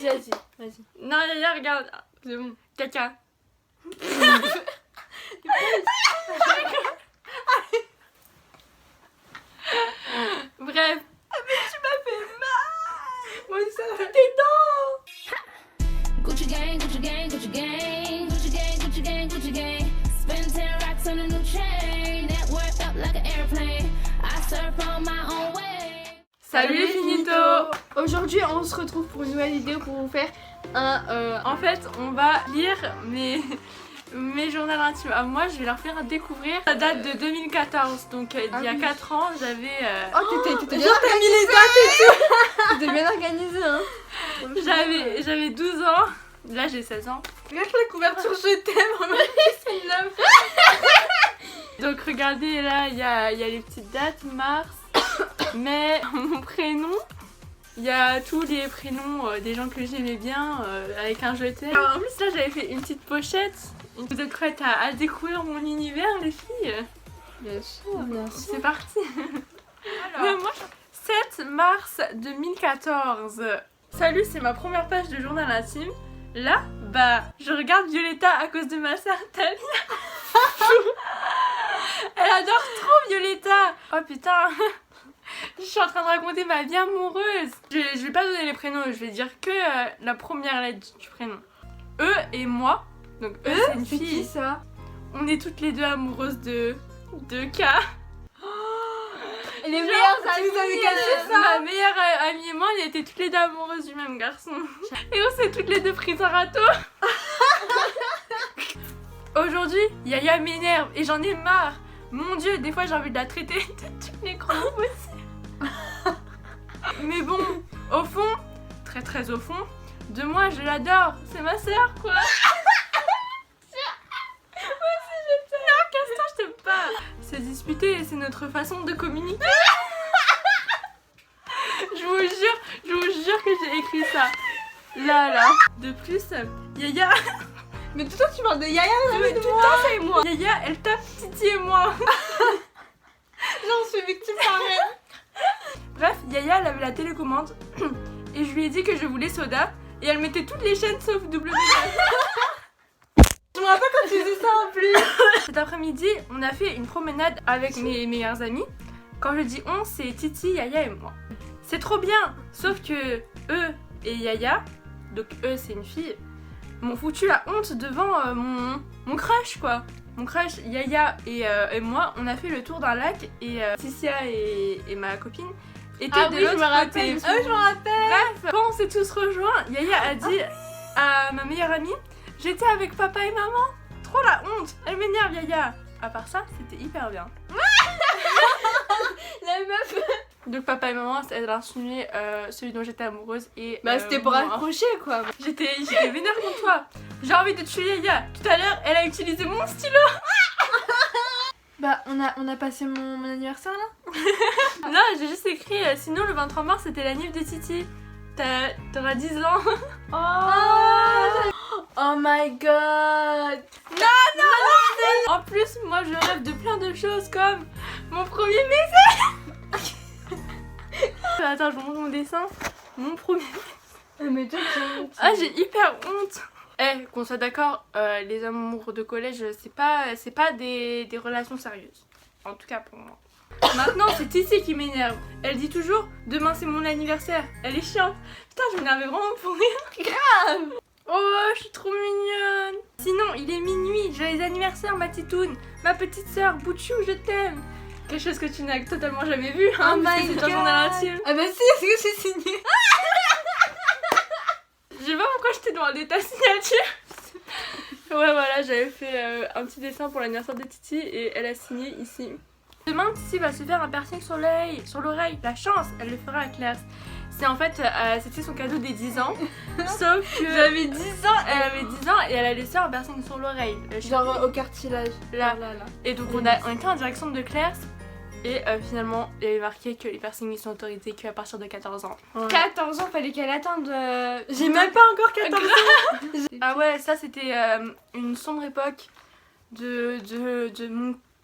Vas-y. Non, Yaya, regarde. C'est bon. Caca. Bref. Mais tu m'as fait mal. Moi aussi, ça m'a fait Tes dents. Gucci gang, Gucci gang, Gucci gang, Gucci gang, Gucci gang, Gucci gang. Spend 10 racks on a new chain. Network up like an airplane. I surf on my own way. Salut les finito. Aujourd'hui on se retrouve pour une nouvelle vidéo pour vous faire un... En fait, on va lire mes journaux intimes. À moi, je vais leur faire découvrir. Ça date de 2014, donc il y a 4 ans, j'avais... Oh t'étais bien Genre, t'as mis les dates et tout. T'étais bien organisée hein. J'avais 12 ans. Là, j'ai 16 ans. Regarde la couverture, je t'aime. C'est une love. Donc regardez, là, il y a les petites dates, mars, mai, mon prénom. Il y a tous les prénoms des gens que j'aimais bien avec un je t'aime. En plus, là, j'avais fait une petite pochette. Vous êtes prêtes à découvrir mon univers, les filles? Bien sûr, bien sûr. C'est parti. Alors, moi, 7 mars 2014. Salut, c'est ma première page de journal intime. Là, bah, je regarde Violetta à cause de ma sœur Talia. Elle adore trop Violetta. Oh putain. Je suis en train de raconter ma vie amoureuse. Je vais pas donner les prénoms, je vais dire que la première lettre du prénom. E et moi. Donc E, c'est une C'est qui fille. ça? On est toutes les deux amoureuses de K. Les meilleures amies. Vous avez caché ça. Ma meilleure amie et moi, on était toutes les deux amoureuses du même garçon. Et on s'est toutes les deux prises en râteau. Aujourd'hui, Yaya m'énerve et j'en ai marre. Mon Dieu, des fois j'ai envie de la traiter de toutes les grands possibles. Mais bon, au fond, très très au fond, de moi je l'adore. C'est ma sœur quoi. Moi aussi je t'aime. Non, Castor, je t'aime pas. Se disputer, c'est notre façon de communiquer. Je vous jure que j'ai écrit ça. Là. De plus, Yaya... Mais tout le temps tu parles de Yaya, Mais de tout le moi. temps c'est moi. Yaya, elle tape Titi et moi. J'en suis victime pareil. Bref, Yaya, elle avait la télécommande et je lui ai dit que je voulais Soda et elle mettait toutes les chaînes sauf W. Je me rappelle quand tu disais ça en plus. Cet après-midi, on a fait une promenade avec mes meilleurs amis. Quand je dis on, c'est Titi, Yaya et moi. C'est trop bien, sauf que eux et Yaya, donc eux c'est une fille, m'ont foutu la honte devant mon crush quoi. Mon crush Yaya et moi, on a fait le tour d'un lac et Ticia et ma copine étaient de l'autre côté. Ah oui, je me rappelle. Bref, quand on s'est tous rejoints, Yaya a dit à ma meilleure amie, j'étais avec papa et maman. Trop la honte. Elle m'énerve Yaya. À part ça, c'était hyper bien. La meuf. Donc papa et maman, elle a insinué celui dont j'étais amoureuse et... Bah c'était pour moi. accrocher quoi. J'étais vénère contre toi. J'ai envie de tuer Yaya. Tout à l'heure, elle a utilisé mon stylo. Bah on a passé mon anniversaire là. Non, j'ai juste écrit, sinon le 23 mars, c'était la nif de Titi. T'auras 10 ans. Oh my god. Non. En plus, moi, je rêve de plein de choses comme mon premier baiser. Attends, je vous montre mon dessin. Mon premier... Mais toi Ah, j'ai hyper honte. Qu'on soit d'accord, les amours de collège, c'est pas des relations sérieuses. En tout cas pour moi. Maintenant, c'est Titi qui m'énerve. Elle dit toujours, demain c'est mon anniversaire. Elle est chiante. Putain, je m'énervais vraiment pour rien. grave. Oh, je suis trop mignonne. Sinon, il est minuit, joyeux anniversaire ma titoune. Ma petite sœur, Bouchou, je t'aime. Quelque chose que tu n'as totalement jamais vu, hein, Oh parce que my c'est ton journal intime. Ah bah si, est-ce que c'est signé? Je sais pas pourquoi j'étais dans l'état signature. Ouais, voilà, j'avais fait un petit dessin pour l'anniversaire de Titi et elle a signé ici. Demain, Titi va se faire un piercing sur l'oreille. La chance, elle le fera à Claire. C'est en fait, c'était son cadeau des 10 ans. Sauf que... J'avais 10 ans. Elle avait 10 ans et elle a laissé un piercing sur l'oreille. Genre au cartilage. Là. Là. Et donc on était en direction de Claire. Et finalement, il y avait marqué que les piercings sont autorisés qu'à partir de 14 ans. Ouais. 14 ans, fallait qu'elle attende. J'ai même pas encore 14 ans. Ah ouais, ça c'était une sombre époque de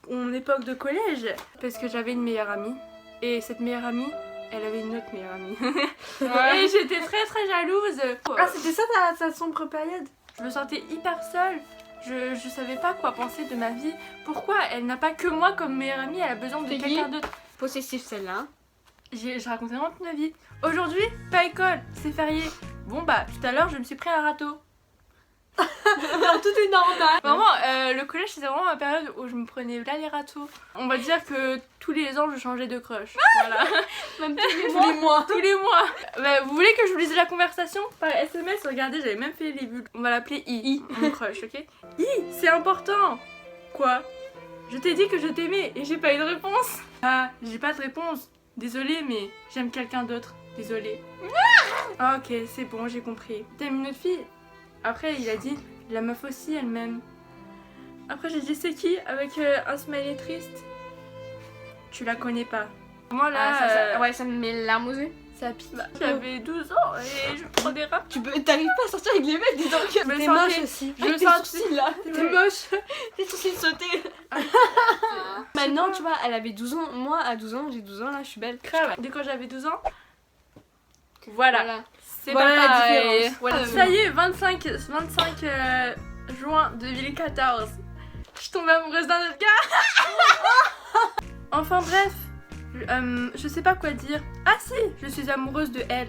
mon époque de collège. Parce que j'avais une meilleure amie. Et cette meilleure amie, elle avait une autre meilleure amie. Et j'étais très jalouse. Ah, c'était ça ta sombre période? Je me sentais hyper seule. Je savais pas quoi penser de ma vie. Pourquoi elle n'a pas que moi comme meilleure amie, elle a besoin de C'est quelqu'un qui? d'autre. Possessif celle-là. Je racontais vraiment toute ma vie. Aujourd'hui, pas école, c'est férié. Bon bah, tout à l'heure, je me suis pris un râteau. Non, tout est normal. Vraiment, le collège, c'était vraiment ma période où je me prenais là les râteaux. On va dire que tous les ans, je changeais de crush. Voilà. Même tous les mois. Tous les mois. Bah, vous voulez que je vous lise la conversation par SMS? Regardez, j'avais même fait les bulles. On va l'appeler I, mon crush, ok? I, c'est important. Quoi? Je t'ai dit que je t'aimais et j'ai pas eu de réponse. Ah, j'ai pas de réponse. Désolée, mais j'aime quelqu'un d'autre. Désolée. Ah, ok, c'est bon, j'ai compris. T'aimes une autre fille? Après, il a dit, la meuf aussi, elle m'aime. Après, j'ai dit, c'est qui? Avec un smiley triste. Tu la connais pas. Moi, là, Ouais, ça me met les larmes aux yeux. ça pique. J'avais 12 ans et je prends des raps. T'arrives pas à sortir avec les mecs disant que Je me t'es sentais- moche aussi. je me Avec tes sentais- sourcils là. T'es Ouais. moche. Tes sourcils sautés. Maintenant, tu vois, elle avait 12 ans. Moi, à 12 ans, j'ai 12 ans là, je suis belle. Grave. Dès quand j'avais 12 ans. Voilà. C'est Voilà pas la pareil. différence. Voilà. Ça y est, 25 juin 2014. Je suis tombée amoureuse d'un autre gars. Enfin bref, je sais pas quoi dire. Ah si, je suis amoureuse de elle.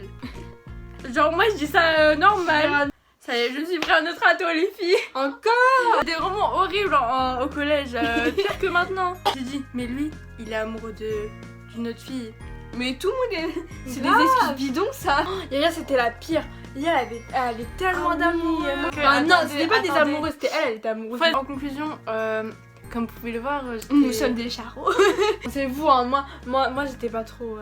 Genre moi je dis ça normal. Ça y est, je me suis pris un autre râteau les filles. Encore. C'était vraiment horrible au collège, pire que maintenant. J'ai dit, mais lui, il est amoureux d'une autre fille. Mais tout le monde est. C'est des Grave. excuses bidons ça. Yaya, c'était la pire. Yaya, elle avait tellement d'amour. Ah non, Attendez, c'était pas des attendez. amoureux, c'était elle était amoureuse. En conclusion, comme vous pouvez le voir, Nous sommes des charros. C'est vous, hein. Moi j'étais pas trop.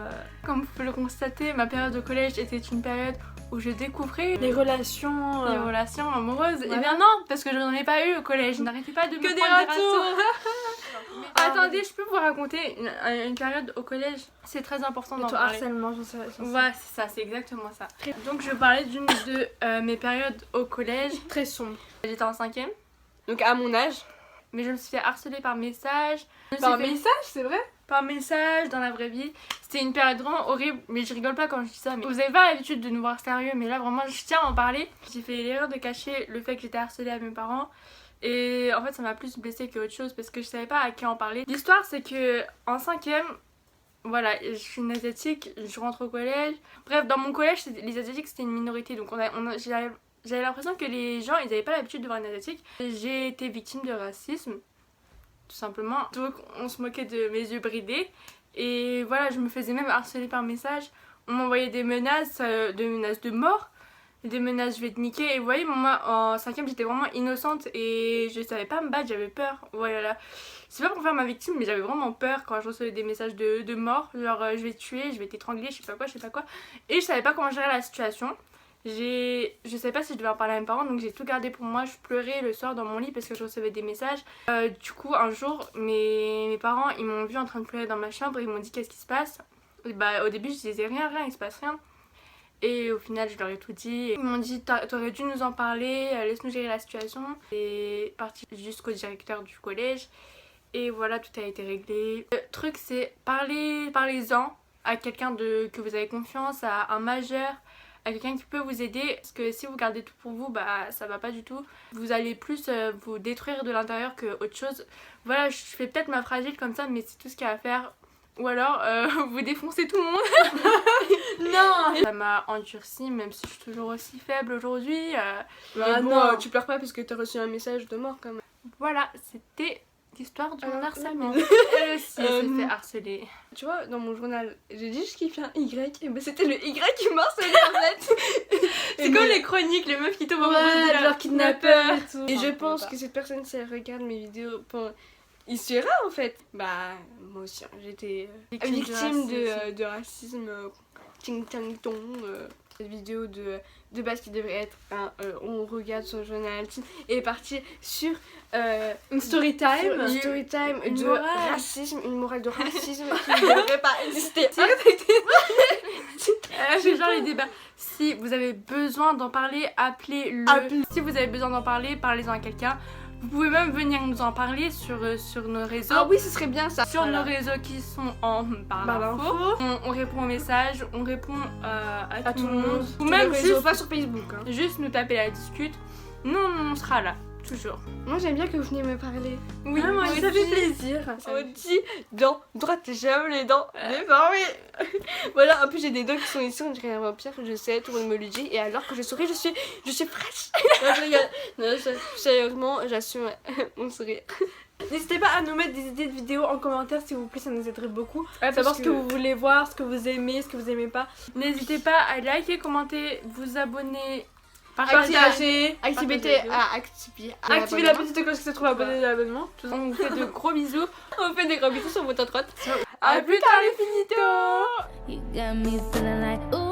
comme vous pouvez le constater, ma période au collège était une période où je découvrais Les relations. les relations amoureuses. Voilà. Eh bien non, parce que je n'en ai pas eu au collège. Je n'arrêtais pas de me Que des prendre râteaux. Attendez, je peux vous raconter une période au collège. C'est très important d'en Ton parler. harcèlement, j'en sais. Ouais, c'est ça, c'est exactement ça. Donc je parlais d'une de mes périodes au collège. Très sombre. J'étais en 5ème, Donc à mon âge. mais je me suis fait harceler par message. Je me Par suis fait- message, c'est vrai? par message dans la vraie vie. C'était une période vraiment horrible, mais je rigole pas quand je dis ça. Mais vous avez pas l'habitude de nous voir sérieux, mais là vraiment je tiens à en parler. J'ai fait l'erreur de cacher le fait que j'étais harcelée à mes parents. Et en fait ça m'a plus blessée qu'autre chose parce que je savais pas à qui en parler. L'histoire c'est que en 5ème, voilà, je suis une asiatique, je rentre au collège. Bref, dans mon collège, les asiatiques c'était une minorité, donc j'avais l'impression que les gens ils avaient pas l'habitude de voir une asiatique. J'ai été victime de racisme, tout simplement. Donc on se moquait de mes yeux bridés. Et voilà, je me faisais même harceler par message. On m'envoyait des menaces de mort, des menaces je vais te niquer. Et vous voyez, moi en 5ème j'étais vraiment innocente et je savais pas me battre, j'avais peur. Voilà. C'est pas pour faire ma victime, mais j'avais vraiment peur quand je recevais des messages de mort. Genre je vais te tuer, je vais t'étrangler, je sais pas quoi. Et je savais pas comment gérer la situation. Je savais pas si je devais en parler à mes parents, donc j'ai tout gardé pour moi. Je pleurais le soir dans mon lit parce que je recevais des messages. Du coup, un jour, mes parents ils m'ont vu en train de pleurer dans ma chambre et ils m'ont dit qu'est-ce qui se passe. Et bah, au début, je disais rien, il se passe rien. Et au final, je leur ai tout dit. Ils m'ont dit t'aurais dû nous en parler, laisse-nous gérer la situation. Et parti jusqu'au directeur du collège. Et voilà, tout a été réglé. Le truc, c'est parlez-en à quelqu'un que vous avez confiance, à un majeur, à quelqu'un qui peut vous aider, parce que si vous gardez tout pour vous, bah ça va pas du tout. Vous allez plus vous détruire de l'intérieur que autre chose. Voilà, je fais peut-être ma fragile comme ça, mais c'est tout ce qu'il y a à faire. Ou alors vous défoncez tout le monde. Non. Ça m'a endurcie, même si je suis toujours aussi faible aujourd'hui. Bah mais bon, non, tu pleures pas parce que t'as reçu un message de mort quand même. Voilà, c'était l'histoire de mon harcèlement. oui. Elle aussi elle s'est fait harceler. Tu vois, dans mon journal, j'ai dit je kiffe un Y, et ben c'était le Y qui m'harcelait en fait. C'est comme les chroniques, les meufs qui tombent amoureuses Ouais, de leur kidnappeur et tout. Et Enfin, je pense voilà. que cette personne, si elle regarde mes vidéos, il se verra en fait. Bah, moi aussi, hein, j'étais victime de racisme. Ting tang tong. Cette vidéo de base qui devrait être on regarde son journal intime et partir sur Une story time. une story time Une de morale. racisme, une morale de racisme qui ne devrait pas exister. C'est genre les débats. Si vous avez besoin d'en parler, appelez-le. Appelez. Si vous avez besoin d'en parler, parlez-en à quelqu'un. Vous pouvez même venir nous en parler sur nos réseaux. Ah oui, ce serait bien ça. Sur Voilà. nos réseaux qui sont en barre Barre d'infos. d'infos. On répond aux messages, on répond à tout le monde. Ou Tous même les réseaux, juste, pas sur Facebook. Hein. juste nous taper la discute. Nous, on sera là, toujours. Moi j'aime bien que vous veniez me parler. Oui, Ah, moi, ça fait plaisir. On dit dents droite, j'aime les dents déformées. Voilà, en plus j'ai des dents qui sont ici, on dirait un vampire, je sais, tout le monde me le dit. Et alors que je souris, je suis fraîche. Non, je rigole. Non, sérieusement, j'assume mon sourire. N'hésitez pas à nous mettre des idées de vidéos en commentaire s'il vous plaît, ça nous aiderait beaucoup. parce Savoir ce que- que vous voulez voir, ce que vous aimez, ce que vous aimez pas. N'hésitez pas à liker, commenter, vous abonner, Partagez, Activité à activer. activez la petite cloche qui se trouve abonnée à l'abonnement. On vous fait de gros bisous. On fait des gros bisous sur votre droite. À plus tard les finitos. You got me feeling like, ooh.